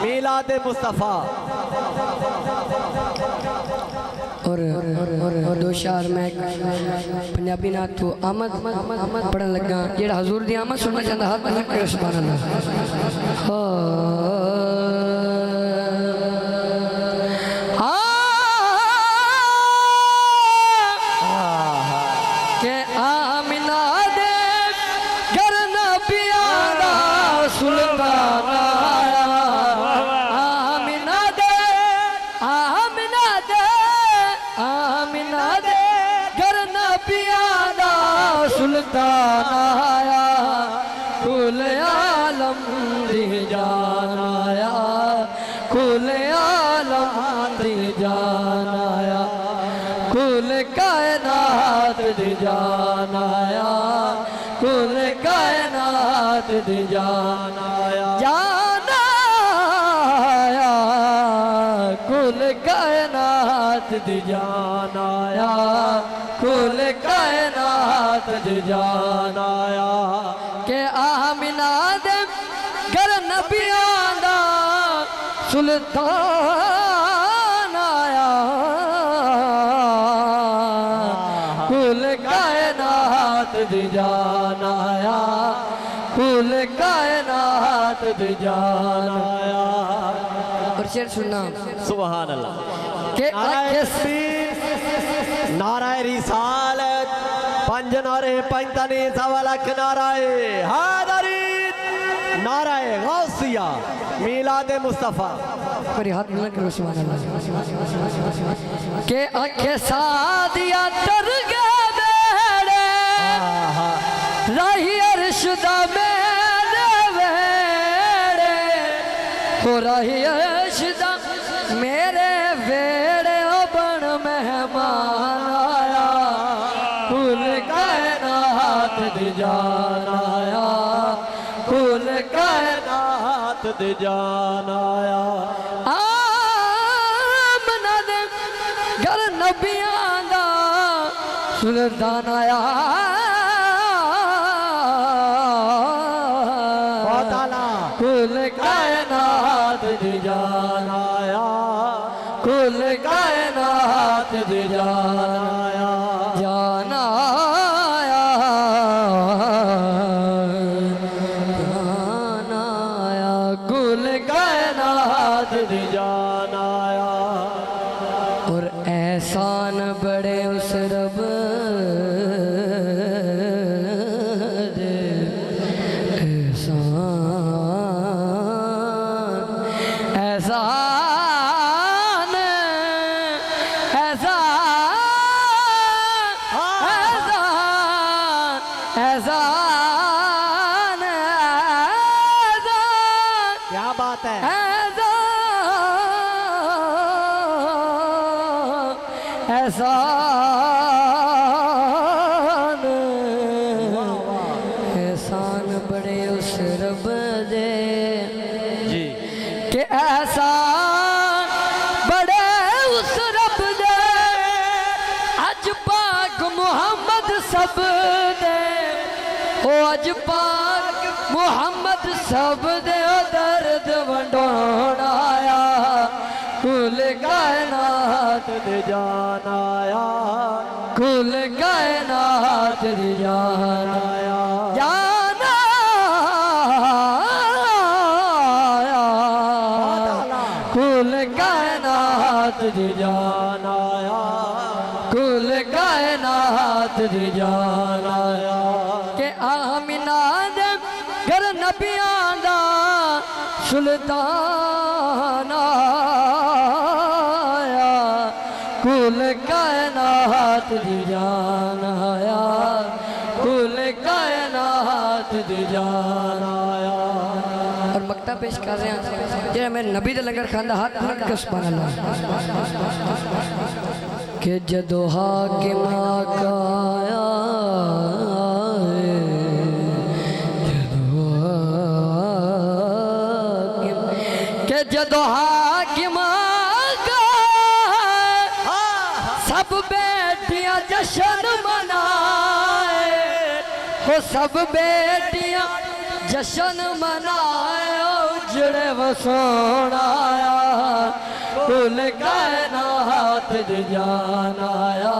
मीलाद मुस्तफ़ा। और दो शार मैं पंजाबी नात तो आमद पढ़न लगा जेड़ा हजूर दी आमद सुनना चाहता हाथ में रख के सुभान अल्लाह। के आमिना दे घर नबिया दा सुल्तान आया। आमिना दे घर नबिया दा सुल्तान आया। कुल आलम दी जान आया। कुल आलम दी जान आया। कुल कायनात दी जान आया। कुल कायनात दी जान आया। जान आया कुल कायनात दी जान आया। कुल कायनात दी जान आया। के आमिना दे घर नबियां दा सुल्तान आया। कुल कायनात दी जान आया। कुल कायनात दी जान आया। और शेर सुनना सुभान अल्लाह। के नाराए रिसालत पंज नारे पंजतनी सवा लख नाराए हैदरी नाराए गौसिया मीलाद मुस्तफ़ा। मेरे हाथ में करो सुभान अल्लाह। के आंखें सादिया तर गए बेड़े राही अर्शदा मेरे वेड़े हो राही अर्शदा मेरे वेड़े बन मेहमान आया। कुल कायनात दी जान आया। कुल कायनात दी जान आया। आमना दे घर नबियां दा सुल्तान आया। कुल कायनात दी जान आया। कुल कायनात दी जान आया। जान आया जान आया। कुल कायनात दी जान आया। और एहसान बड़े उस रब दे एहसान एहसान क्या बात है। एहसान एहसान बड़े उस रब दे जी के एहसान बड़े उस रब दे। अज पाक मुहम्मद सब दे ओ अज पाक मुहम्मद सब दे ओ दर्द वंडोण आया। कुल कायनात दी जान आया। कुल कायनात दी जान आया। जान आया कुल कायनात दी जान आया। कुल कायनात दी जान आया। के आमिना दे घर नबियां दा सुल्तान आया। कुल कायनात दी जान आया। कुल कायनात दी जान आया। और मकता पेश कर रहे हैं जो मेरे नबी दे लंगर खांदा हाथ रख के सुभान अल्लाह। के जदों हाकिम आका आया के जदों हाकिम आका सब बेटियां जश्न मनाए। हो सब बेटियां जश्न मनाए। जड़े वसोण आया कुल कायनात दी जान आया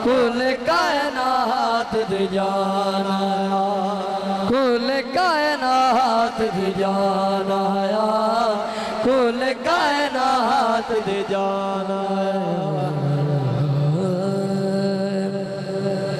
कुल कायनात दी जान आया कुल कायनात दी जान आया कुल कायनात दी जान आया